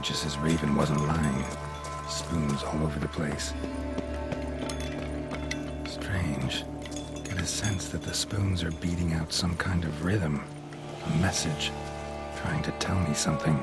Regis's raven wasn't lying. Spoons all over the place. Strange. Get a sense that the spoons are beating out some kind of rhythm. A message. Trying to tell me something.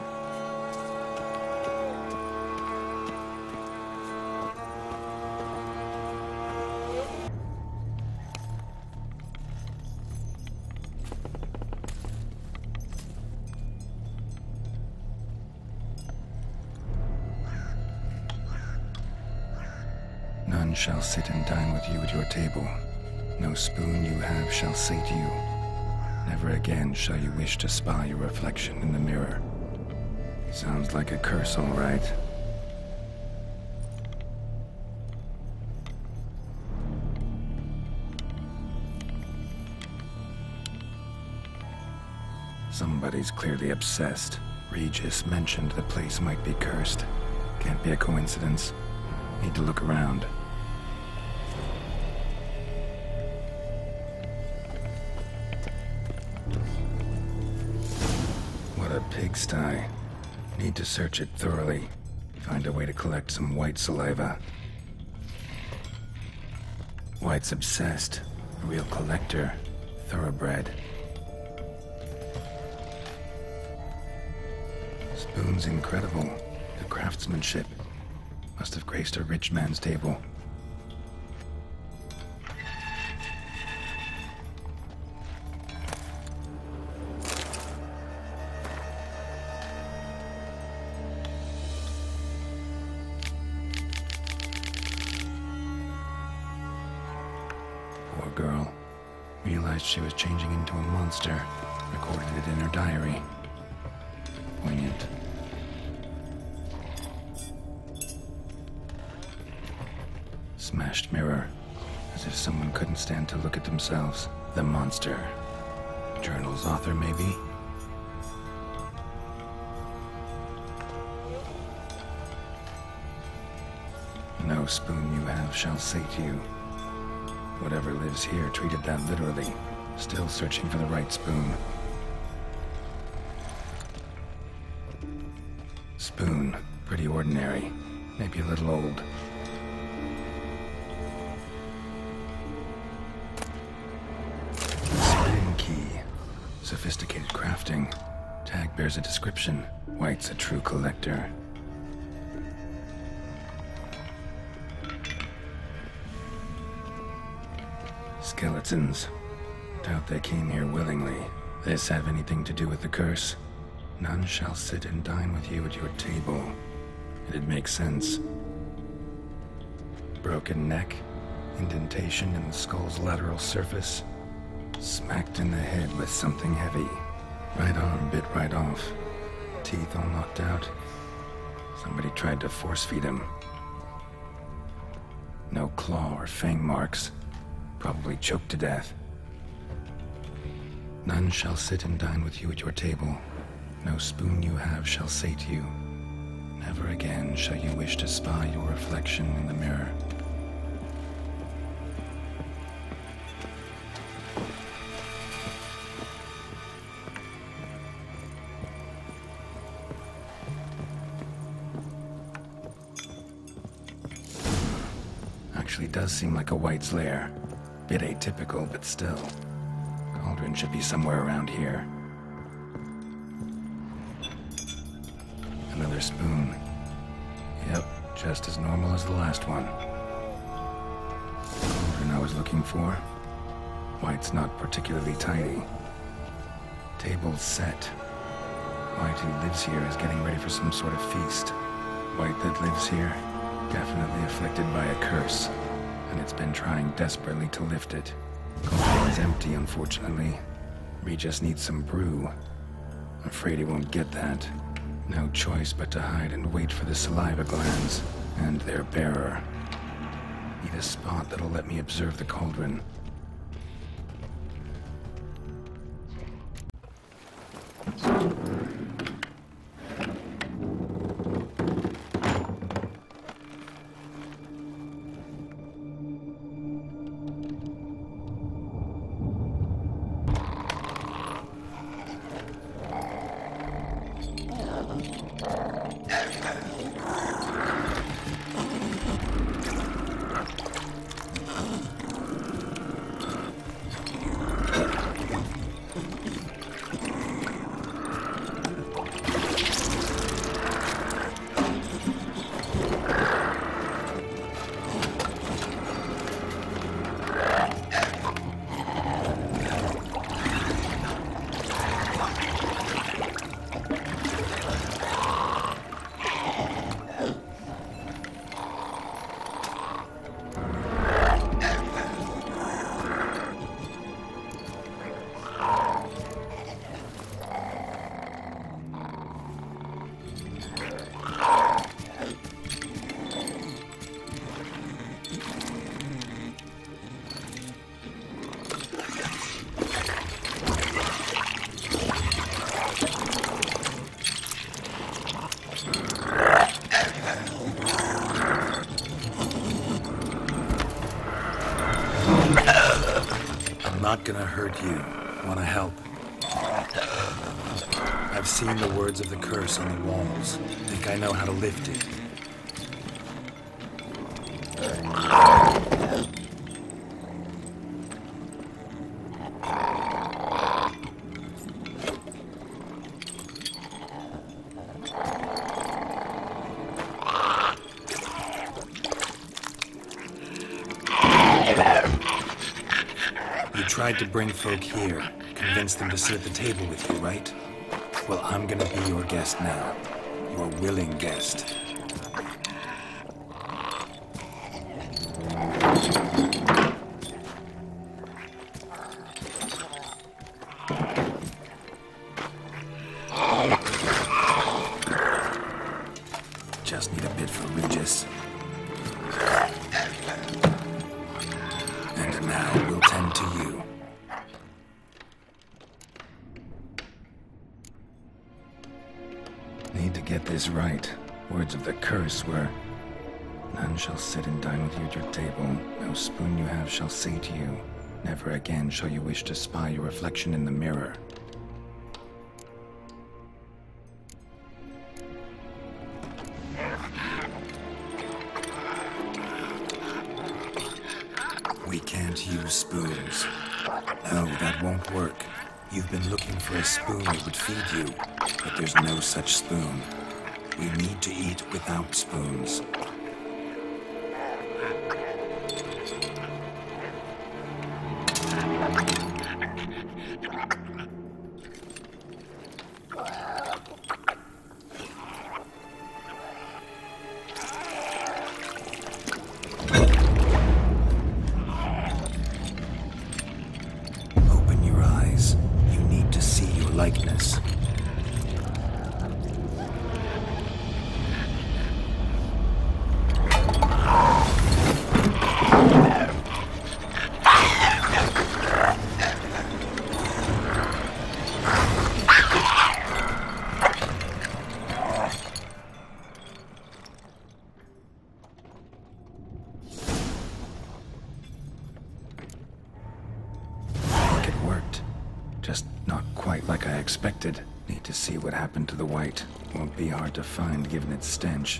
None shall sit and dine with you at your table. No spoon you have shall sate you. Never again shall you wish to spy your reflection in the mirror. Sounds like a curse, all right. Somebody's clearly obsessed. Regis mentioned the place might be cursed. Can't be a coincidence. Need to look around. What a pigsty. Need to search it thoroughly. Find a way to collect some white saliva. White's obsessed. A real collector. Thoroughbred. Spoon's incredible. The craftsmanship. Must have graced a rich man's table. Poor girl. Realized she was changing into a monster. Recorded it in her diary. Poignant. Smashed mirror. As if someone couldn't stand to look at themselves. The monster. Journal's author, maybe? No spoon you have shall sate you. Whatever lives here treated that literally. Still searching for the right spoon. Spoon. Pretty ordinary. Maybe a little old. Spin key. Sophisticated crafting. Tag bears a description. White's a true collector. Skeletons. Doubt they came here willingly. This have anything to do with the curse? None shall sit and dine with you at your table. It'd make sense. Broken neck. Indentation in the skull's lateral surface. Smacked in the head with something heavy. Right arm bit right off. Teeth all knocked out. Somebody tried to force feed him. No claw or fang marks. Probably choked to death. None shall sit and dine with you at your table. No spoon you have shall sate you. Never again shall you wish to spy your reflection in the mirror. Actually does seem like a White's lair. Bit atypical, but still. Cauldron should be somewhere around here. Another spoon. Yep, just as normal as the last one. Cauldron I was looking for. White's not particularly tidy. Table's set. White who lives here is getting ready for some sort of feast. White that lives here, definitely afflicted by a curse. And it's been trying desperately to lift it. Cauldron's empty, unfortunately. Regis needs some brew. Afraid he won't get that. No choice but to hide and wait for the saliva glands and their bearer. Need a spot that'll let me observe the cauldron. not gonna hurt you. Wanna help? I've seen the words of the curse on the walls. Think I know how to lift it. You tried to bring folk here, convince them to sit at the table with you, right? Well, I'm gonna be your guest now. Your willing guest. Just need a bit for Regis. And now we'll tend to you. Need to get this right. Words of the curse were, none shall sit and dine with you at your table. No spoon you have shall say to you, never again shall you wish to spy your reflection in the mirror. We can't use spoons. No, that won't work. You've been looking for a spoon that would feed you, but there's no such spoon. We need to eat without spoons. Open your eyes. You need to see your likeness. It worked. Just not quite like I expected. Need to see what happened to the white. Won't be hard to find given its stench.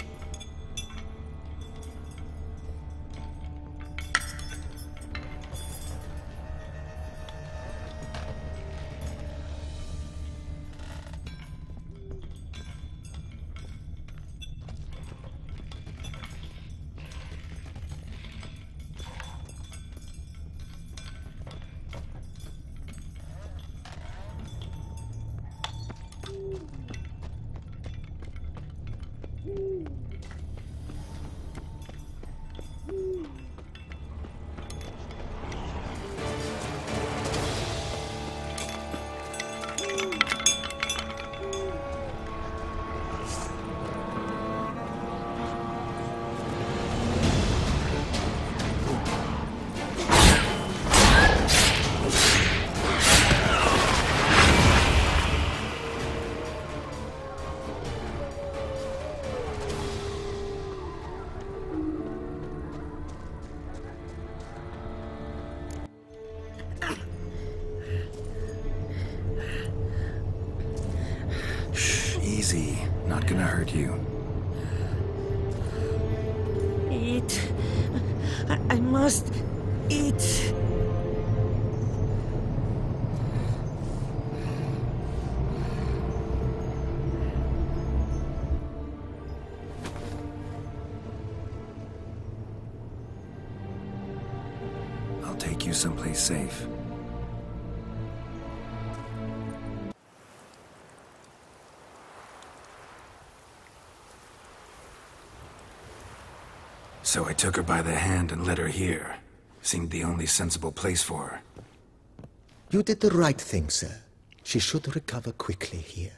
Easy. Not gonna hurt you. Eat. I must eat. I'll take you someplace safe. So I took her by the hand and led her here. Seemed the only sensible place for her. You did the right thing, sir. She should recover quickly here.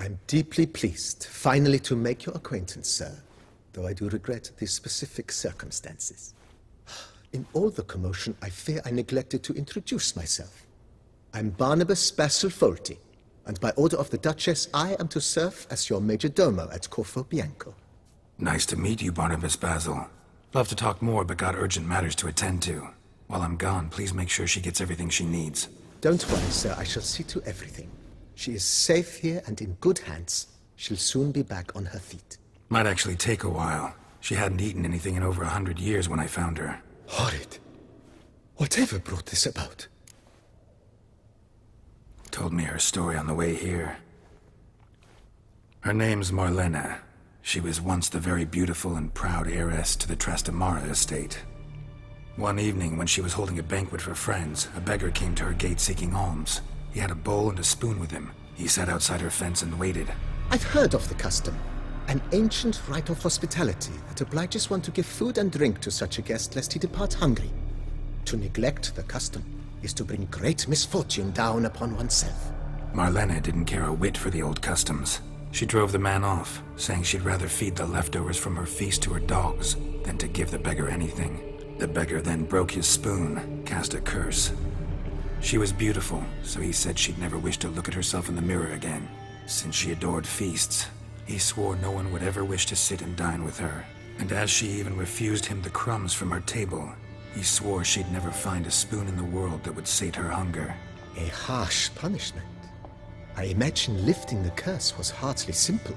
I'm deeply pleased, finally, to make your acquaintance, sir, though I do regret the specific circumstances. In all the commotion, I fear I neglected to introduce myself. I'm Barnabas Basil Folty, and by order of the Duchess, I am to serve as your major domo at Corfo Bianco. Nice to meet you, Barnabas Basil. Love to talk more, but got urgent matters to attend to. While I'm gone, please make sure she gets everything she needs. Don't worry, sir. I shall see to everything. She is safe here and in good hands. She'll soon be back on her feet. Might actually take a while. She hadn't eaten anything in over 100 years when I found her. Horrid. Whatever brought this about? Told me her story on the way here. Her name's Marlena. She was once the very beautiful and proud heiress to the Trastamara estate. One evening, when she was holding a banquet for friends, a beggar came to her gate seeking alms. He had a bowl and a spoon with him. He sat outside her fence and waited. I've heard of the custom. An ancient rite of hospitality that obliges one to give food and drink to such a guest lest he depart hungry. To neglect the custom is to bring great misfortune down upon oneself. Marlena didn't care a whit for the old customs. She drove the man off, saying she'd rather feed the leftovers from her feast to her dogs than to give the beggar anything. The beggar then broke his spoon, cast a curse. She was beautiful, so he said she'd never wish to look at herself in the mirror again. Since she adored feasts, he swore no one would ever wish to sit and dine with her. And as she even refused him the crumbs from her table, he swore she'd never find a spoon in the world that would sate her hunger. A harsh punishment. I imagine lifting the curse was hardly simple.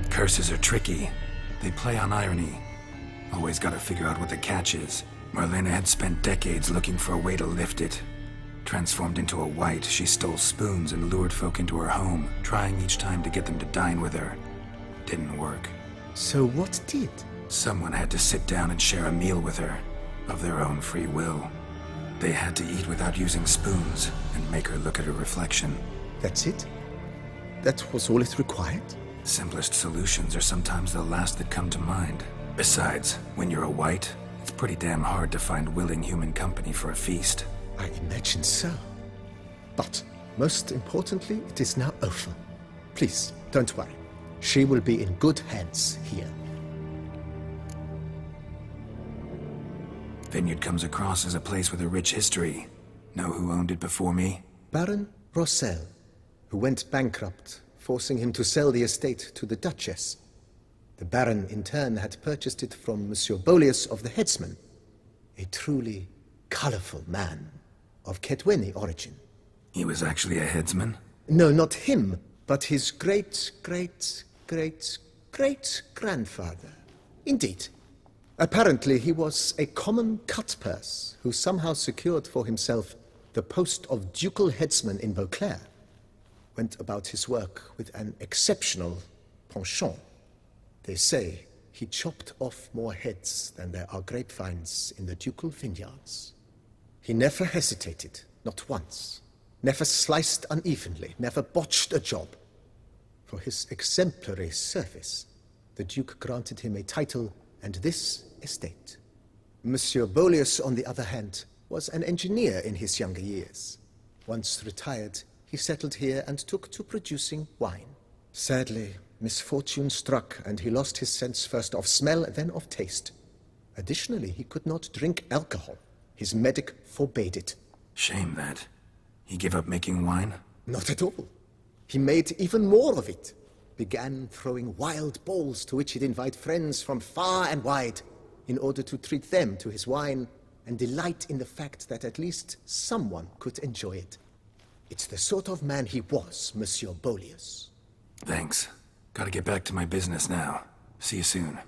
Curses are tricky. They play on irony. Always gotta figure out what the catch is. Marlena had spent decades looking for a way to lift it. Transformed into a wight, she stole spoons and lured folk into her home, trying each time to get them to dine with her. Didn't work. So what did? Someone had to sit down and share a meal with her, of their own free will. They had to eat without using spoons, and make her look at her reflection. That's it? That was all it required? Simplest solutions are sometimes the last that come to mind. Besides, when you're a wight, it's pretty damn hard to find willing human company for a feast. I imagine so. But, most importantly, it is now over. Please, don't worry. She will be in good hands here. Vineyard comes across as a place with a rich history. Know who owned it before me? Baron Rossel, who went bankrupt, forcing him to sell the estate to the Duchess. The Baron, in turn, had purchased it from Monsieur Bolius of the Headsman, a truly colorful man of Ketweni origin. He was actually a headsman? No, not him, but his great-great-great-great-grandfather. Indeed. Apparently, he was a common cut-purse who somehow secured for himself the post of ducal headsman in Beauclair. Went about his work with an exceptional penchant. They say he chopped off more heads than there are grapevines in the ducal vineyards. He never hesitated, not once. Never sliced unevenly, never botched a job. For his exemplary service, the Duke granted him a title and this estate. Monsieur Bolius, on the other hand, was an engineer in his younger years. Once retired, he settled here and took to producing wine. Sadly, misfortune struck, and he lost his sense first of smell, then of taste. Additionally, he could not drink alcohol. His medic forbade it. Shame that. He gave up making wine? Not at all. He made even more of it. Began throwing wild balls to which he'd invite friends from far and wide in order to treat them to his wine and delight in the fact that at least someone could enjoy it. It's the sort of man he was, Monsieur Bolius. Thanks. Gotta get back to my business now. See you soon.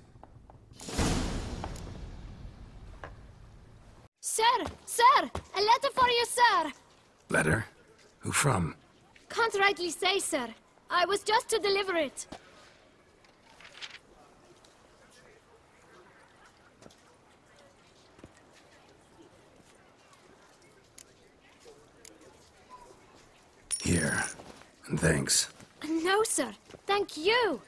Sir! Sir! A letter for you, sir! Letter? Who from? Can't rightly say, sir. I was just to deliver it. Here. And thanks. No, sir. Thank you.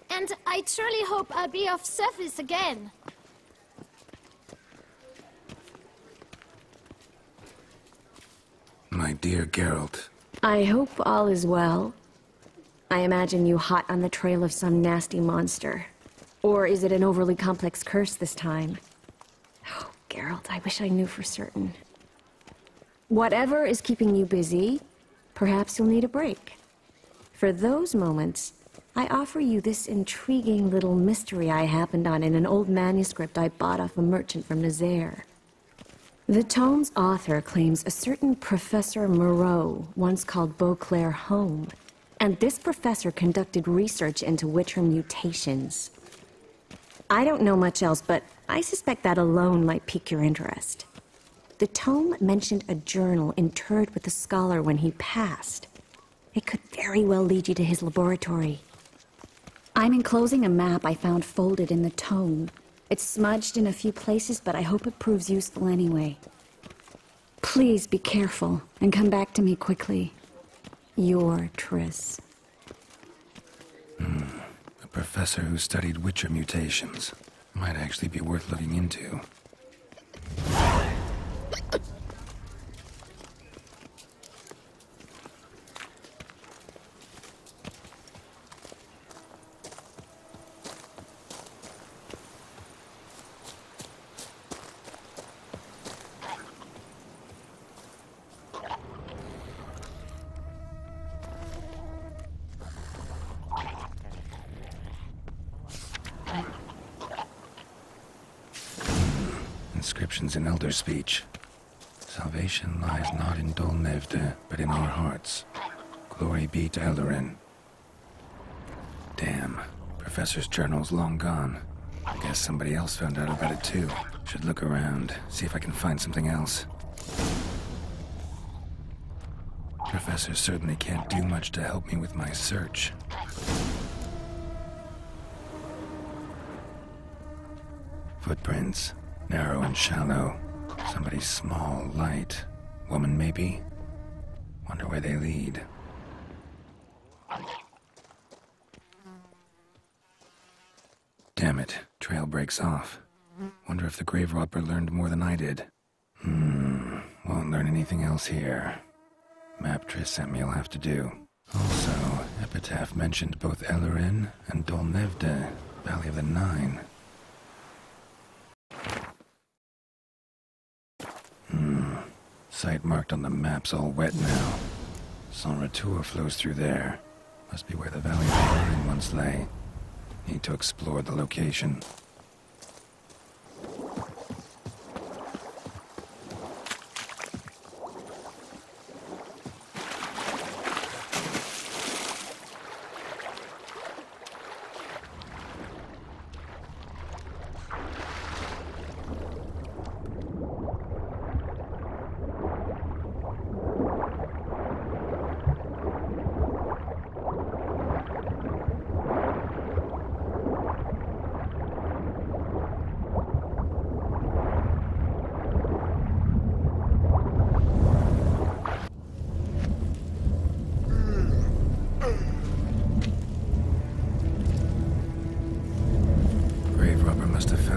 And I truly hope I'll be of service again. My dear Geralt. I hope all is well. I imagine you hot on the trail of some nasty monster. Or is it an overly complex curse this time? Oh, Geralt, I wish I knew for certain. Whatever is keeping you busy, perhaps you'll need a break. For those moments, I offer you this intriguing little mystery I happened on in an old manuscript I bought off a merchant from Nazaire. The tome's author claims a certain Professor Moreau once called Beauclair home, and this professor conducted research into Witcher mutations. I don't know much else, but I suspect that alone might pique your interest. The tome mentioned a journal interred with the scholar when he passed. It could very well lead you to his laboratory. I'm enclosing a map I found folded in the tome. It's smudged in a few places, but I hope it proves useful anyway. Please be careful and come back to me quickly. Your Triss. A professor who studied Witcher mutations. Might actually be worth looking into. Inscriptions in Elder speech. Salvation lies not in Dolnevde, but in our hearts. Glory be to Eldarin. Damn. Professor's journal's long gone. I guess somebody else found out about it too. Should look around, see if I can find something else. Professor certainly can't do much to help me with my search. Footprints. Narrow and shallow. Somebody small, light. Woman, maybe? Wonder where they lead. Damn it. Trail breaks off. Wonder if the grave robber learned more than I did. Won't learn anything else here. Map Triss sent me will have to do. Also, Epitaph mentioned both Eldarin and Dolnevde, Valley of the Nine. Site marked on the map's all wet now. Sans Retour flows through there. Must be where the Valley of the Nine once lay. Need to explore the location.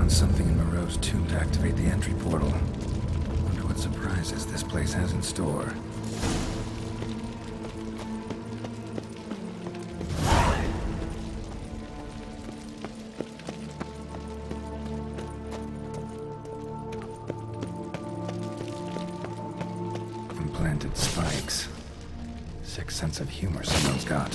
Something in Moreau's tomb to activate the entry portal. Wonder what surprises this place has in store. Implanted spikes. Sick sense of humor someone's got.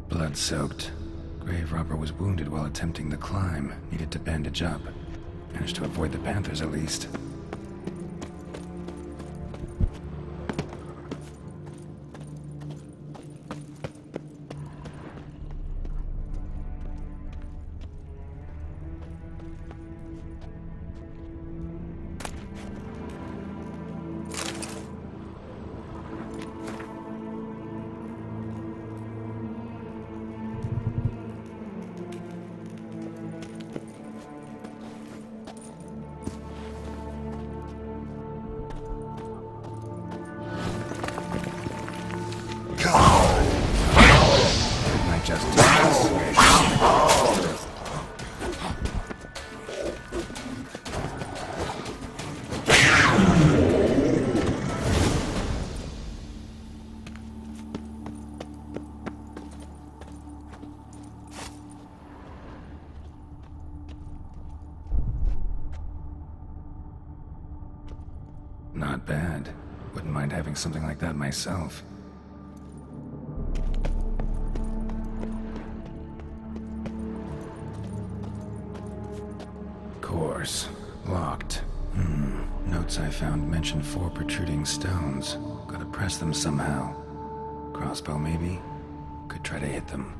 Blood-soaked. Grave robber was wounded while attempting the climb. Needed to bandage up. Managed to avoid the panthers at least. Not bad. Wouldn't mind having something like that myself. Course. Locked. Notes I found mention 4 protruding stones. Gotta press them somehow. Crossbow, maybe? Could try to hit them.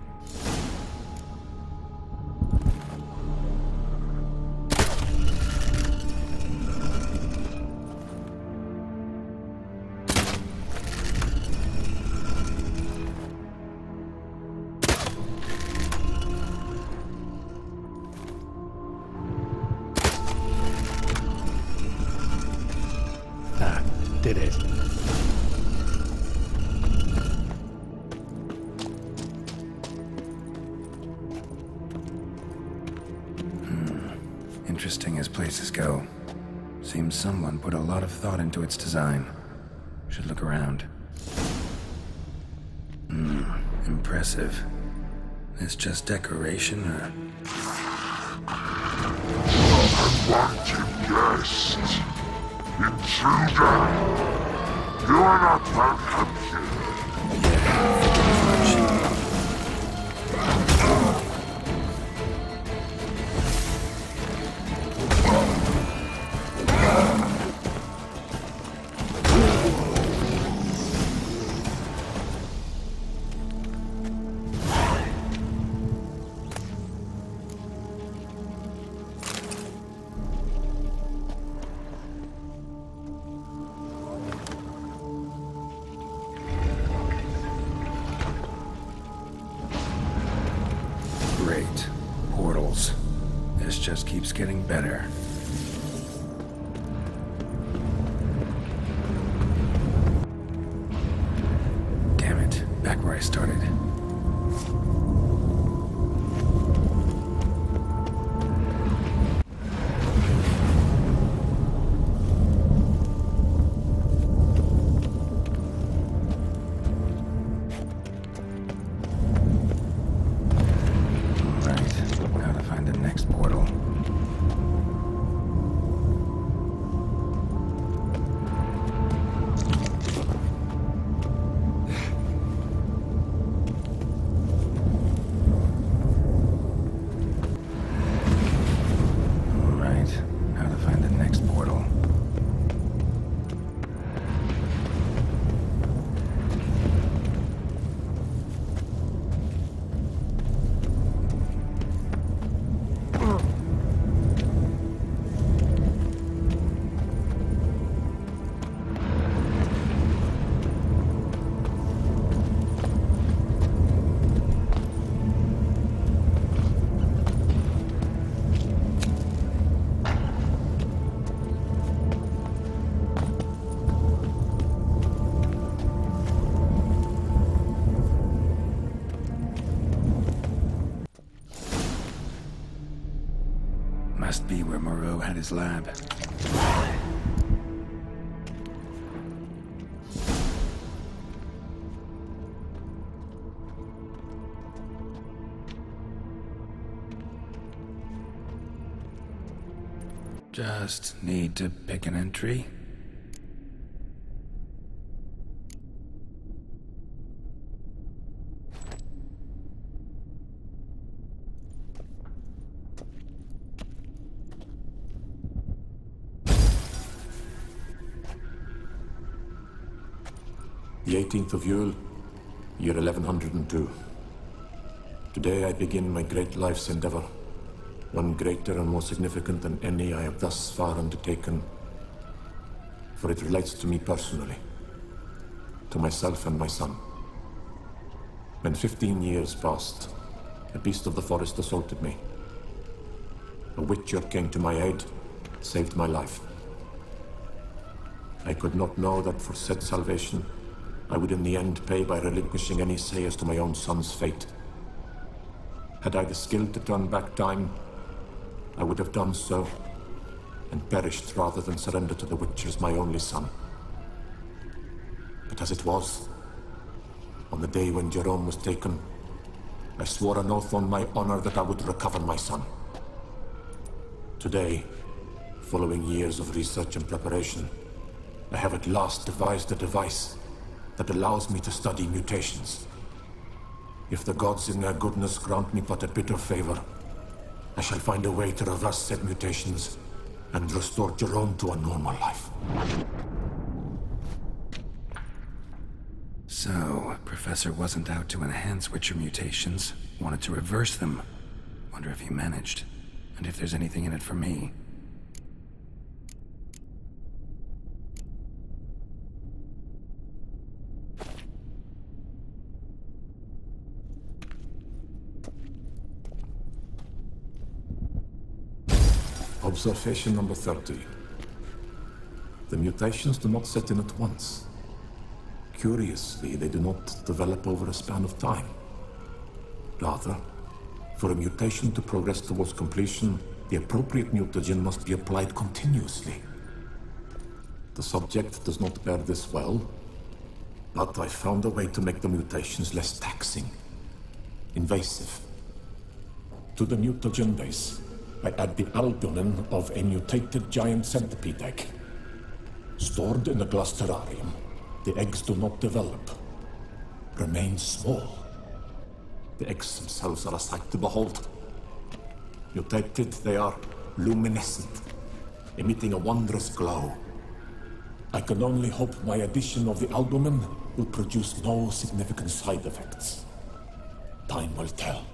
Did it. Interesting as places go. Seems someone put a lot of thought into its design. Should look around. Impressive. Is just decoration, or... Unwanted guest. Intruder! You are not welcome here. Great. Portals. This just keeps getting better. Damn it. Back where I started. Must be where Moreau had his lab. Just need to pick an entry. The 18th of Yule, year 1102. Today I begin my great life's endeavor, one greater and more significant than any I have thus far undertaken, for it relates to me personally, to myself and my son. When 15 years passed, a beast of the forest assaulted me. A witcher came to my aid, saved my life. I could not know that for said salvation, I would in the end pay by relinquishing any say as to my own son's fate. Had I the skill to turn back time, I would have done so, and perished rather than surrender to the Witchers, my only son. But as it was, on the day when Jerome was taken, I swore an oath on my honor that I would recover my son. Today, following years of research and preparation, I have at last devised a device that allows me to study mutations. If the gods in their goodness grant me but a bit of favor, I shall find a way to reverse said mutations and restore Jerome to a normal life. So, Professor wasn't out to enhance Witcher mutations, wanted to reverse them. Wonder if he managed, and if there's anything in it for me. Observation number 30. The mutations do not set in at once. Curiously, they do not develop over a span of time. Rather, for a mutation to progress towards completion, the appropriate mutagen must be applied continuously. The subject does not bear this well, but I found a way to make the mutations less taxing, invasive. To the mutagen base, I add the albumin of a mutated giant centipede egg. Stored in a glass terrarium, the eggs do not develop, remain small. The eggs themselves are a sight to behold. Mutated, they are luminescent, emitting a wondrous glow. I can only hope my addition of the albumin will produce no significant side effects. Time will tell.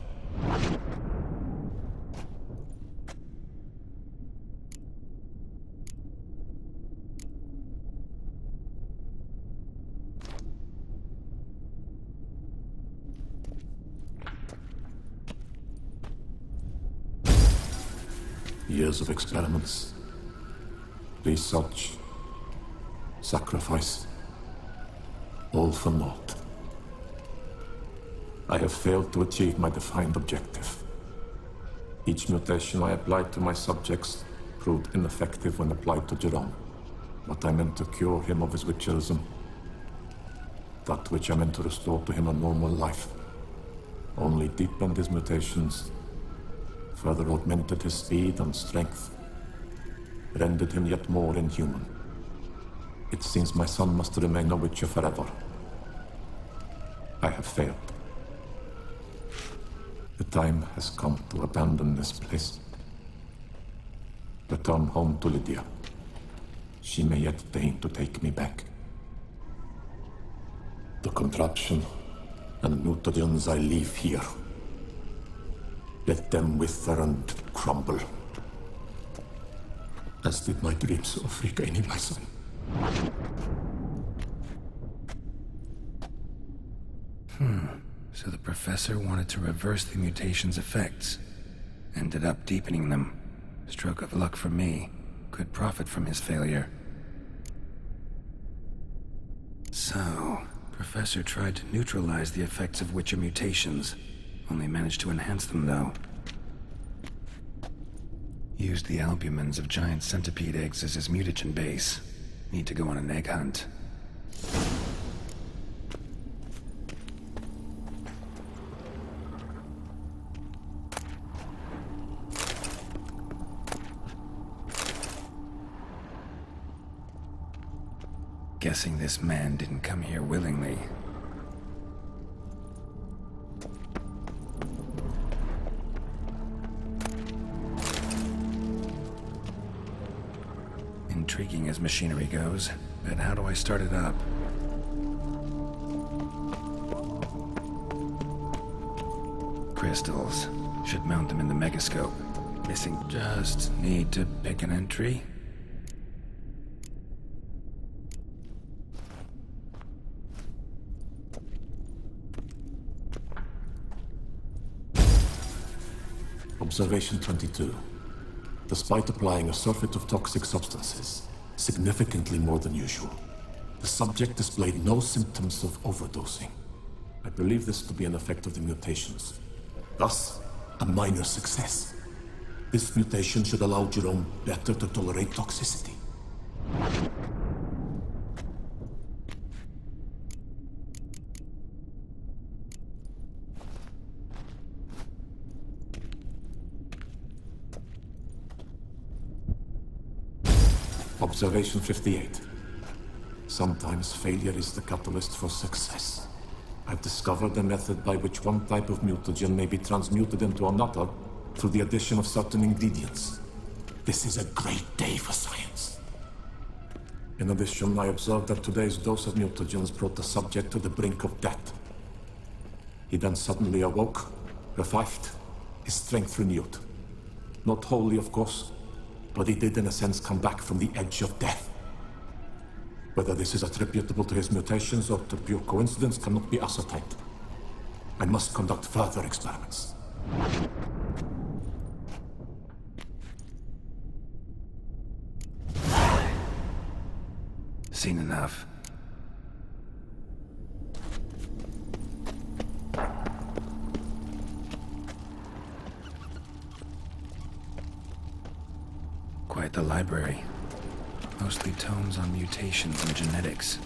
Years of experiments, research, sacrifice, all for naught. I have failed to achieve my defined objective. Each mutation I applied to my subjects proved ineffective when applied to Jerome. What I meant to cure him of his witcherism, that which I meant to restore to him a normal life, only deepened his mutations, further augmented his speed and strength, rendered him yet more inhuman. It seems my son must remain a witcher forever. I have failed. The time has come to abandon this place. Return home to Lydia. She may yet deign to take me back. The contraption and mutagens I leave here, let them wither and crumble, as did my dreams of regaining my son. So the professor wanted to reverse the mutation's effects. Ended up deepening them. Stroke of luck for me. Could profit from his failure. So, Professor tried to neutralize the effects of Witcher mutations. Only managed to enhance them, though. Used the albumins of giant centipede eggs as his mutagen base. Need to go on an egg hunt. Guessing this man didn't come here willingly. Intriguing as machinery goes, but how do I start it up? Crystals. Should mount them in the megascope. Missing. Just need to pick an entry. Observation 22. Despite applying a surfeit of toxic substances, significantly more than usual, the subject displayed no symptoms of overdosing. I believe this to be an effect of the mutations. Thus, a minor success. This mutation should allow Jerome better to tolerate toxicity. Observation 58. Sometimes failure is the catalyst for success. I've discovered a method by which one type of mutagen may be transmuted into another through the addition of certain ingredients. This is a great day for science. In addition, I observed that today's dose of mutagens brought the subject to the brink of death. He then suddenly awoke, revived, his strength renewed. Not wholly, of course, but he did in a sense come back from the edge of death. Whether this is attributable to his mutations or to pure coincidence cannot be ascertained. I must conduct further experiments. Seen enough. Quite the library. Mostly tomes on mutations and genetics.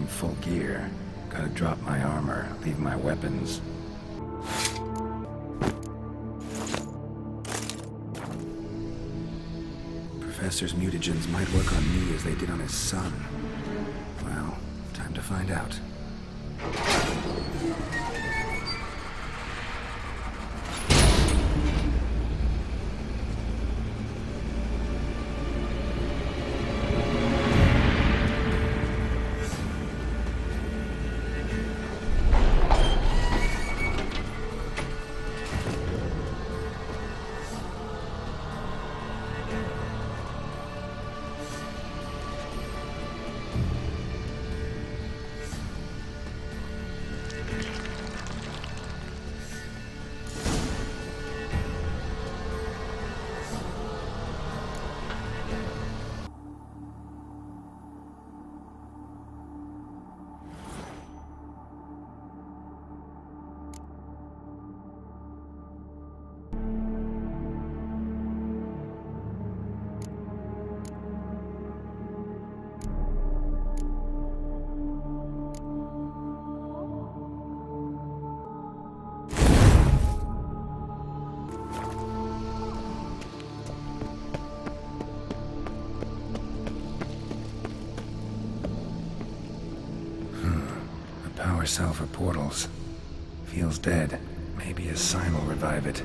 Full gear. Gotta drop my armor, leave my weapons. Professor's mutagens might work on me as they did on his son. Well, time to find out. Power cell for portals. Feels dead. Maybe a sign will revive it.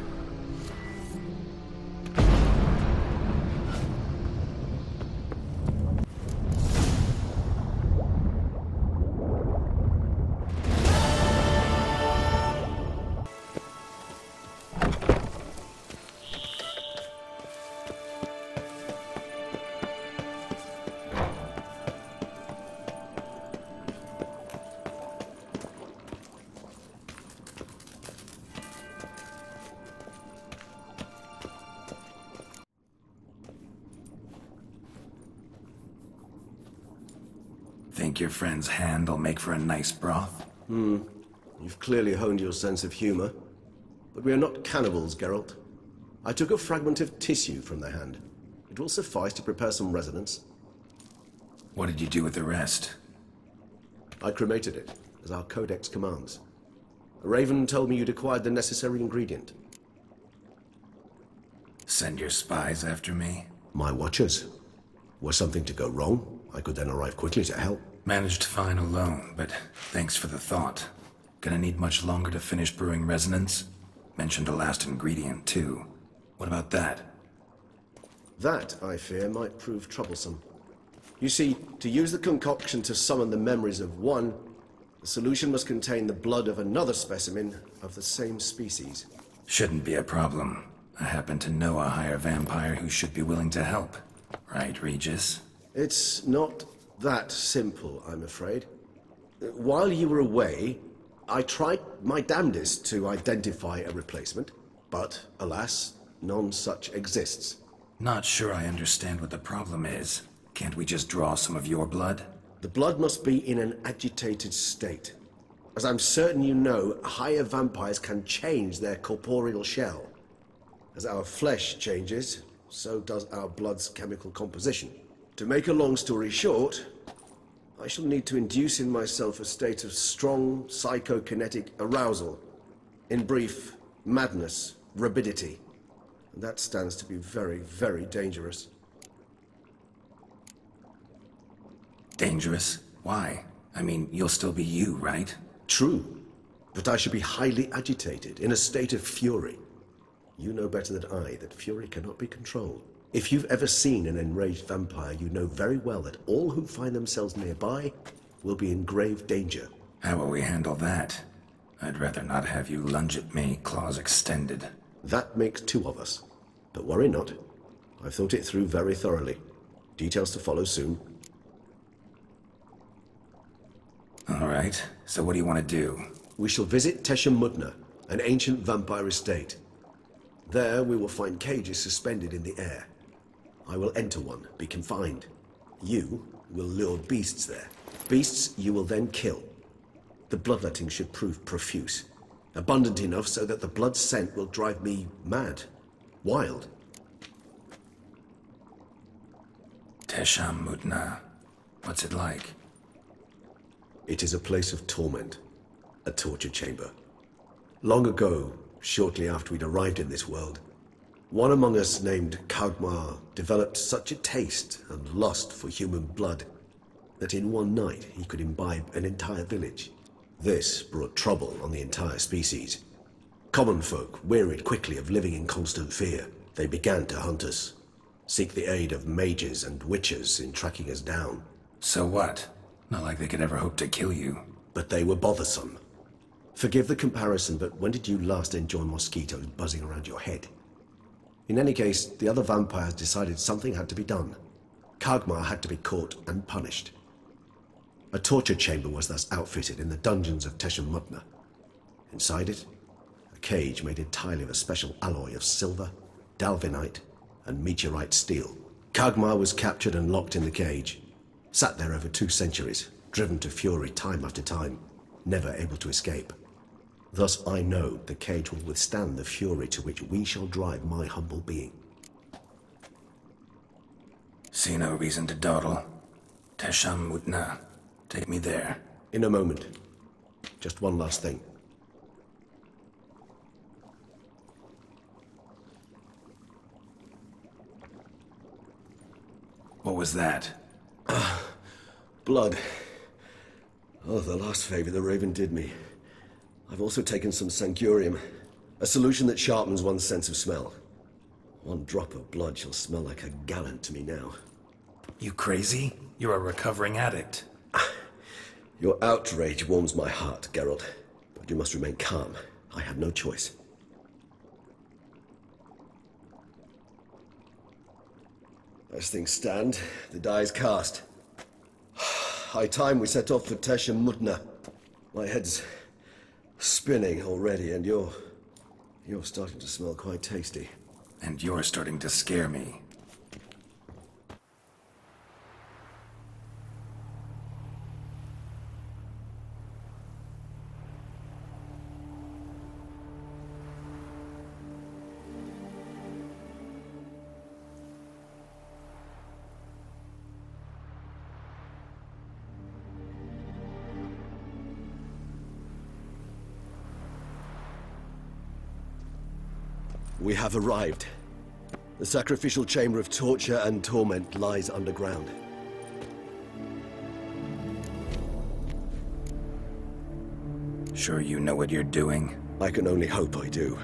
Think your friend's hand will make for a nice broth? You've clearly honed your sense of humor. But we are not cannibals, Geralt. I took a fragment of tissue from the hand. It will suffice to prepare some resonance. What did you do with the rest? I cremated it, as our codex commands. Raven told me you'd acquired the necessary ingredient. Send your spies after me? My watchers. Were something to go wrong, I could then arrive quickly to help. Managed fine alone, but thanks for the thought. Gonna need much longer to finish brewing resonance? Mentioned the last ingredient, too. What about that? That, I fear, might prove troublesome. You see, to use the concoction to summon the memories of one, the solution must contain the blood of another specimen of the same species. Shouldn't be a problem. I happen to know a higher vampire who should be willing to help. Right, Regis? It's not that simple, I'm afraid. While you were away, I tried my damnedest to identify a replacement, but, alas, none such exists. Not sure I understand what the problem is. Can't we just draw some of your blood? The blood must be in an agitated state. As I'm certain you know, higher vampires can change their corporeal shell. As our flesh changes, so does our blood's chemical composition. To make a long story short, I shall need to induce in myself a state of strong psychokinetic arousal. In brief, madness, rabidity. And that stands to be very, very dangerous. Dangerous? Why? I mean, you'll still be you, right? True, but I should be highly agitated, in a state of fury. You know better than I that fury cannot be controlled. If you've ever seen an enraged vampire, you know very well that all who find themselves nearby will be in grave danger. How will we handle that? I'd rather not have you lunge at me, claws extended. That makes two of us. But worry not. I've thought it through very thoroughly. Details to follow soon. All right, so what do you want to do? We shall visit Tesha Mudna, an ancient vampire estate. There we will find cages suspended in the air. I will enter one, be confined. You will lure beasts there. Beasts you will then kill. The bloodletting should prove profuse. Abundant enough so that the blood scent will drive me mad. Wild. Tesha Mudna. What's it like? It is a place of torment. A torture chamber. Long ago, shortly after we'd arrived in this world, one among us named Kagmar developed such a taste and lust for human blood that in one night he could imbibe an entire village. This brought trouble on the entire species. Common folk wearied quickly of living in constant fear. They began to hunt us, seek the aid of mages and witches in tracking us down. So what? Not like they could ever hope to kill you. But they were bothersome. Forgive the comparison, but when did you last enjoy mosquitoes buzzing around your head? In any case, the other vampires decided something had to be done. Kagmar had to be caught and punished. A torture chamber was thus outfitted in the dungeons of Tesha Mudna. Inside it, a cage made entirely of a special alloy of silver, dalvinite, and meteorite steel. Kagmar was captured and locked in the cage. Sat there over 2 centuries, driven to fury time after time, never able to escape. Thus I know the cage will withstand the fury to which we shall drive my humble being. See no reason to dawdle. Tesha Mudna. Take me there. In a moment. Just one last thing. What was that? Blood. Oh, the last favor the Raven did me. I've also taken some Sangurium, a solution that sharpens one's sense of smell. 1 drop of blood shall smell like a gallon to me now. You crazy? You're a recovering addict. Your outrage warms my heart, Geralt. But you must remain calm. I had no choice. As things stand, the die is cast. High time we set off for Tesha Mudna. My head's spinning already, and you're starting to smell quite tasty. And you're starting to scare me. We have arrived. The sacrificial chamber of torture and torment lies underground. Sure you know what you're doing? I can only hope I do.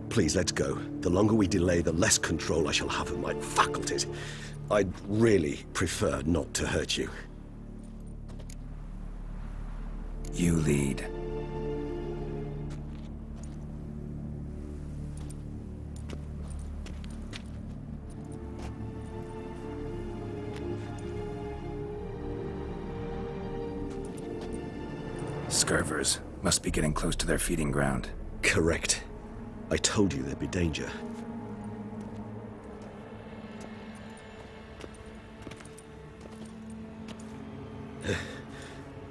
Please, let's go. The longer we delay, the less control I shall have of my faculties. I'd really prefer not to hurt you. You lead. Scurvers must be getting close to their feeding ground. Correct. I told you there'd be danger.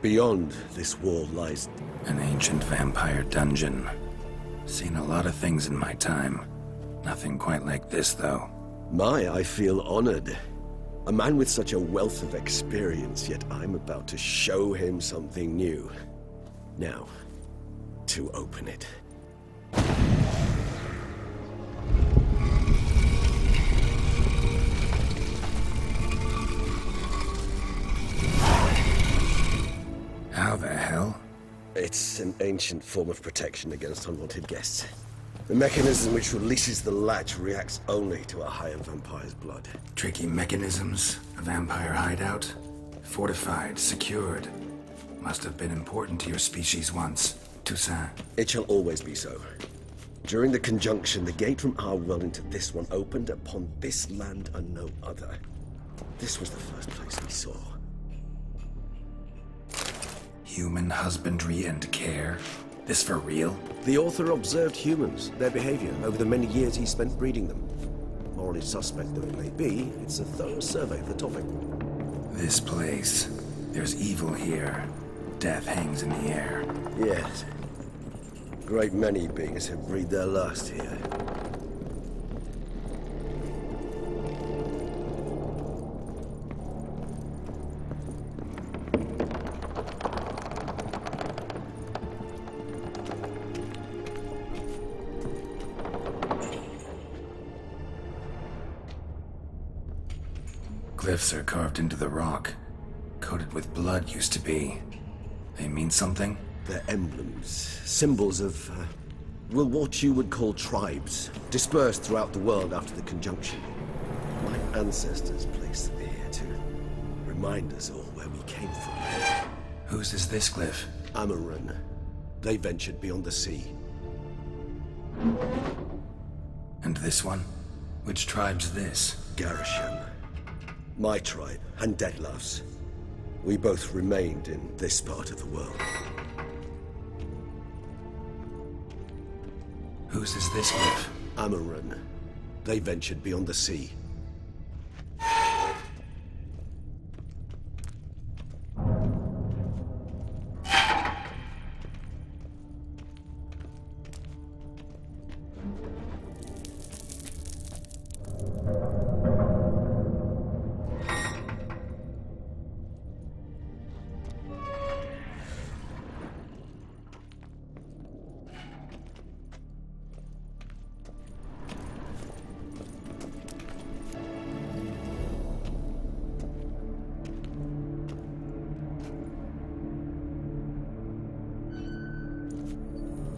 Beyond this wall lies an ancient vampire dungeon. Seen a lot of things in my time. Nothing quite like this, though. I feel honored. A man with such a wealth of experience, yet I'm about to show him something new. Now, to open it. How the hell? It's an ancient form of protection against unwanted guests. The mechanism which releases the latch reacts only to a higher vampire's blood. Tricky mechanisms, a vampire hideout. Fortified, secured. Must have been important to your species once, Toussaint. It shall always be so. During the conjunction, the gate from our world into this one opened upon this land and no other. This was the first place we saw. Human husbandry and care? This for real? The author observed humans, their behavior, over the many years he spent breeding them. Morally suspect though it may be, it's a thorough survey of the topic. This place. There's evil here. Death hangs in the air. Yes. A great many beings have breathed their last here. Glyphs are carved into the rock. Coated with blood used to be. They mean something? They're emblems, symbols of, well, what you would call tribes, dispersed throughout the world after the conjunction. My ancestors placed them here to remind us all where we came from. Whose is this glyph? Amarun. They ventured beyond the sea. And this one? Which tribe's this? Garisham. My tribe, and Detlav's. We both remained in this part of the world. Whose is this glyph? Amarun. They ventured beyond the sea.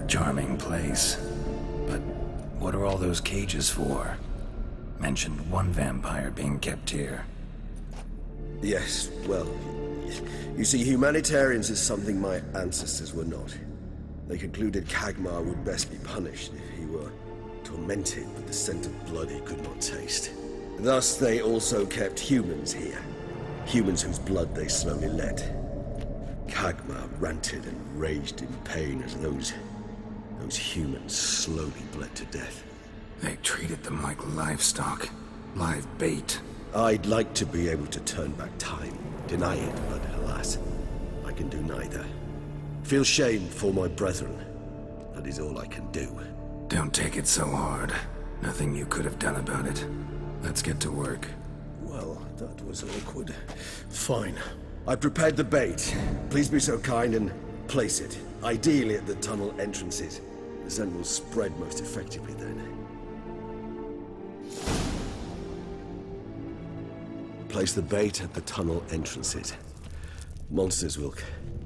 Charming place. But what are all those cages for? Mentioned one vampire being kept here. Yes, well, you see, humanitarians is something my ancestors were not. They concluded Kagmar would best be punished if he were tormented with the scent of blood he could not taste. Thus, they also kept humans here. Humans whose blood they slowly let. Kagmar ranted and raged in pain as those humans slowly bled to death. They treated them like livestock. Live bait. I'd like to be able to turn back time, deny it, but alas, I can do neither. Feel shame for my brethren. That is all I can do. Don't take it so hard. Nothing you could have done about it. Let's get to work. Well, that was awkward. Fine. I prepared the bait. Please be so kind and place it, ideally at the tunnel entrances. The scent will spread most effectively then. Place the bait at the tunnel entrances. Monsters will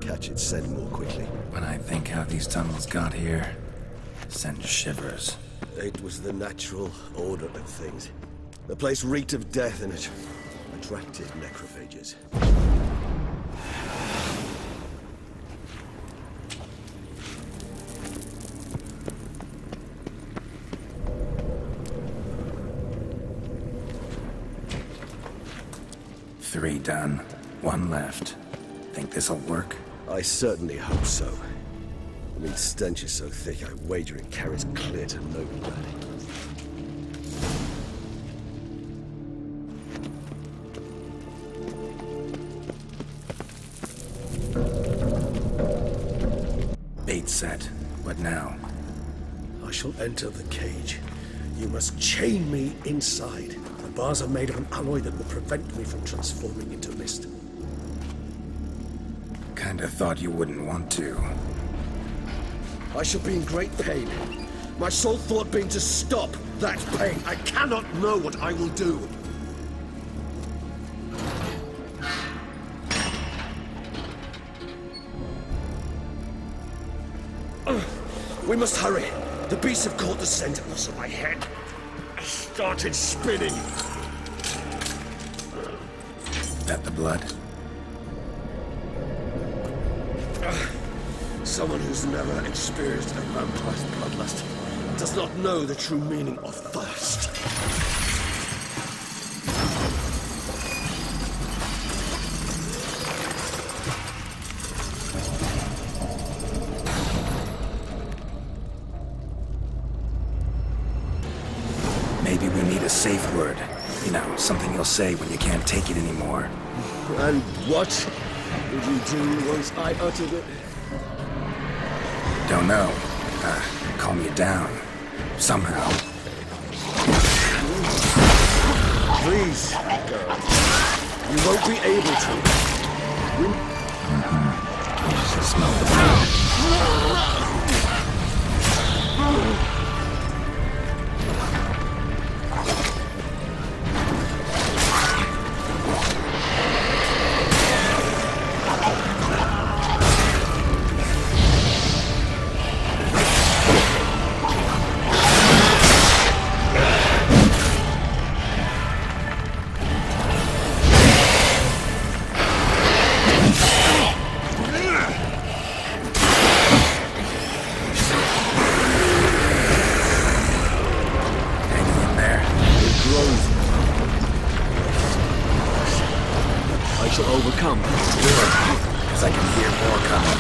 catch its scent more quickly. When I think how these tunnels got here, send shivers. It was the natural order of things. The place reeked of death and it attracted necrophages. Three done. One left. Think this'll work? I certainly hope so. I mean, stench is so thick, I wager it carries clear to nobody. Bait set. What now? I shall enter the cage. You must chain me inside. The bars are made of an alloy that will prevent me from transforming into mist. Kinda thought you wouldn't want to. I shall be in great pain. My sole thought being to stop that pain. I cannot know what I will do. We must hurry. The beasts have caught the scent and also my head. I started spinning. That the blood? Someone who's never experienced a vampire's bloodlust does not know the true meaning of thirst. Maybe we need a safe word. You know, something you'll say when you can't take it anymore. And what would you do once I uttered it? Don't know. Calm you down. Somehow. Please, girl. You won't be able to. You should smell the blood. Overcome. Because I can hear more coming.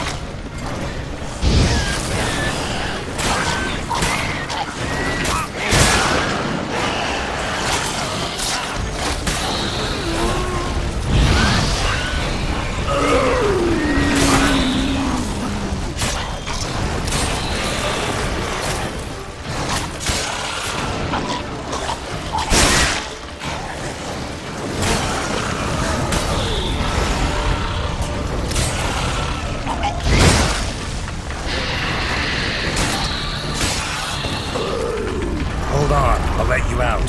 Hold on, I'll let you out.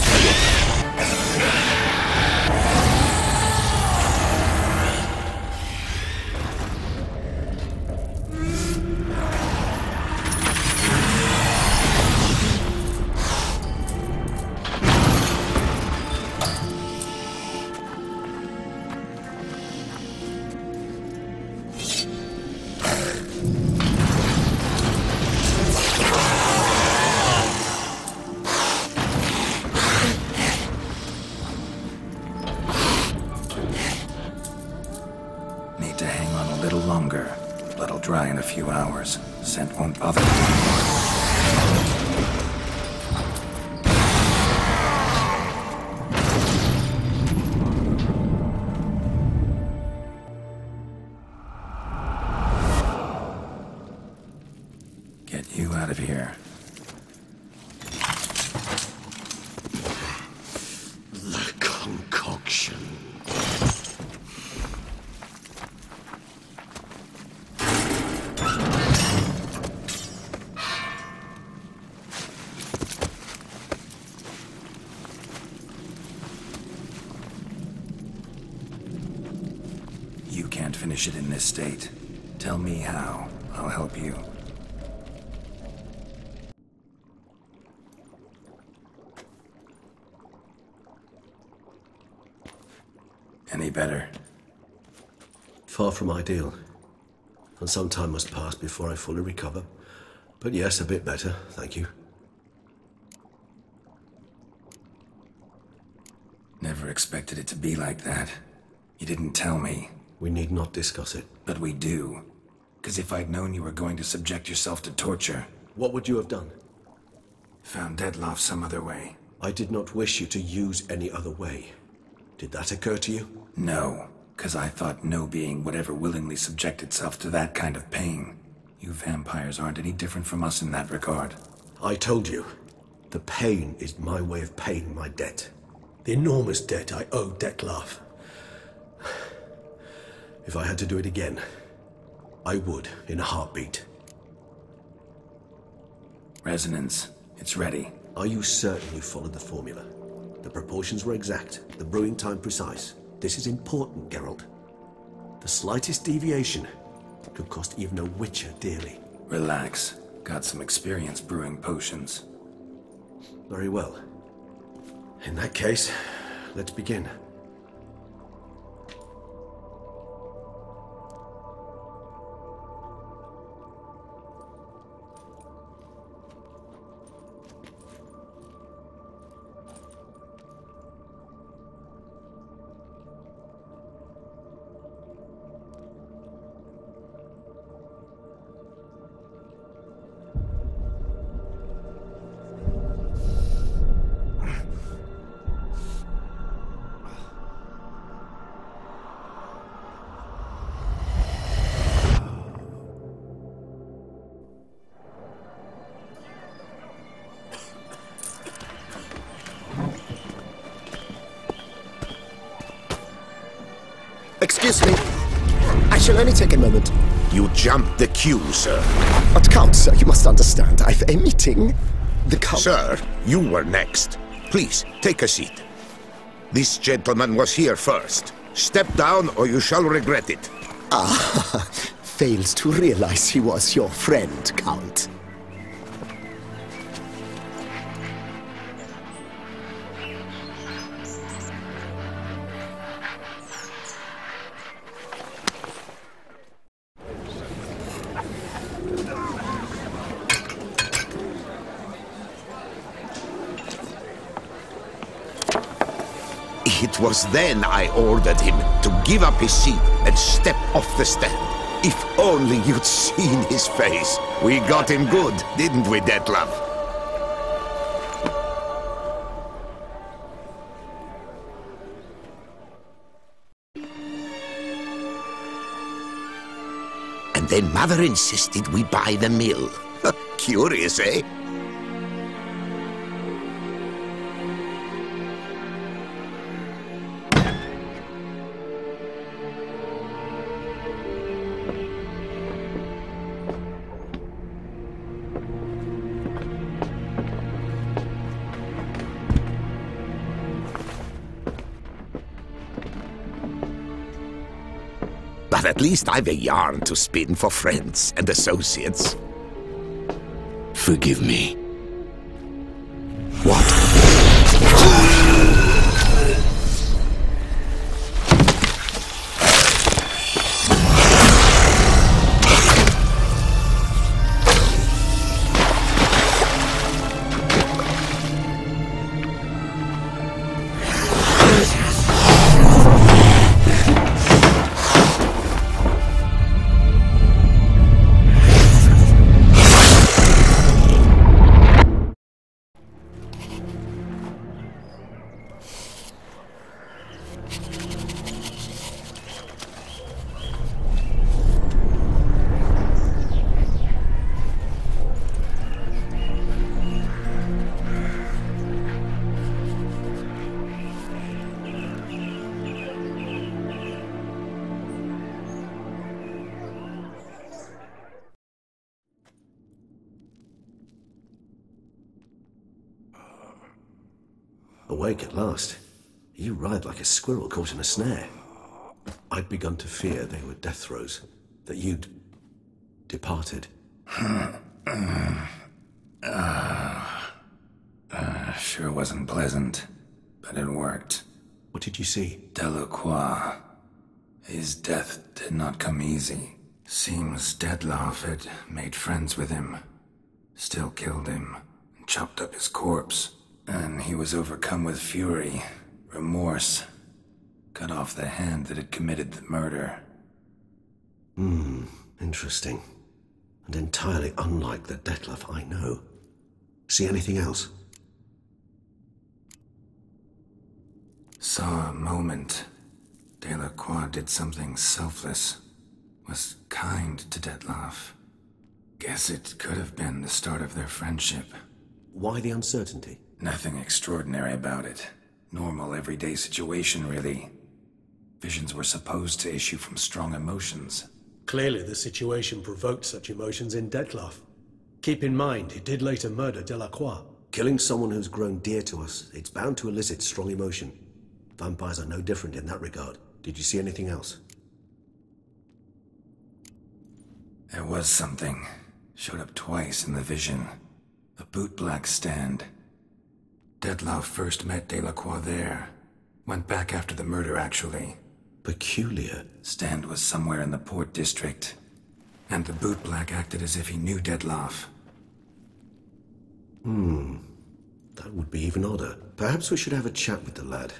Need to hang on a little longer. Blood'll dry in a few hours. Scent won't bother me anymore. Get you out of here. The concoction. finish it in this state. Tell me how. I'll help you. Any better? Far from ideal. And some time must pass before I fully recover. But yes, a bit better, thank you. Never expected it to be like that. You didn't tell me. We need not discuss it. But we do. Because if I'd known you were going to subject yourself to torture... What would you have done? Found Dettlaff some other way. I did not wish you to use any other way. Did that occur to you? No, because I thought no being would ever willingly subject itself to that kind of pain. You vampires aren't any different from us in that regard. I told you. The pain is my way of paying my debt. The enormous debt I owe Dettlaff. If I had to do it again, I would, in a heartbeat. Resonance. It's ready. Are you certain you followed the formula? The proportions were exact, the brewing time precise. This is important, Geralt. The slightest deviation could cost even a witcher dearly. Relax. Got some experience brewing potions. Very well. In that case, let's begin. Excuse me. I shall only take a moment. You jumped the queue, sir. But Count, sir, you must understand. I've a meeting. The Count... Sir, you were next. Please, take a seat. This gentleman was here first. Step down or you shall regret it. Ah, fails to realize he was your friend, Count. It was then I ordered him to give up his seat and step off the stand. If only you'd seen his face. We got him good, didn't we, Dettlaff? And then Mother insisted we buy the mill. Curious, eh? But at least I've a yarn to spin for friends and associates. Forgive me. What? Awake at last. You ride like a squirrel caught in a snare. I'd begun to fear they were death throes, that you'd departed. Sure wasn't pleasant, but it worked. What did you see? Delacroix. His death did not come easy. Seems Dettlaff had made friends with him, still killed him, and chopped up his corpse. And he was overcome with fury, remorse, cut off the hand that had committed the murder. Interesting. And entirely unlike the Dettlaff I know. See anything else? Saw a moment. Delacroix did something selfless. Was kind to Dettlaff. Guess it could have been the start of their friendship. Why the uncertainty? Nothing extraordinary about it. Normal, everyday situation, really. Visions were supposed to issue from strong emotions. Clearly the situation provoked such emotions in Dettlaff. Keep in mind, he did later murder Delacroix. Killing someone who's grown dear to us, it's bound to elicit strong emotion. Vampires are no different in that regard. Did you see anything else? There was something. Showed up twice in the vision. A bootblack stand. Dettlaff first met Delacroix there. Went back after the murder, actually. Peculiar. Stand was somewhere in the Port District. And the bootblack acted as if he knew Dettlaff. That would be even odder. Perhaps we should have a chat with the lad.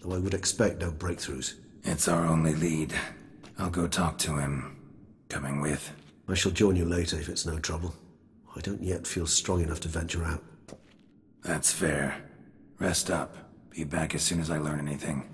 Though I would expect no breakthroughs. It's our only lead. I'll go talk to him. Coming with? I shall join you later if it's no trouble. I don't yet feel strong enough to venture out. That's fair. Rest up. Be back as soon as I learn anything.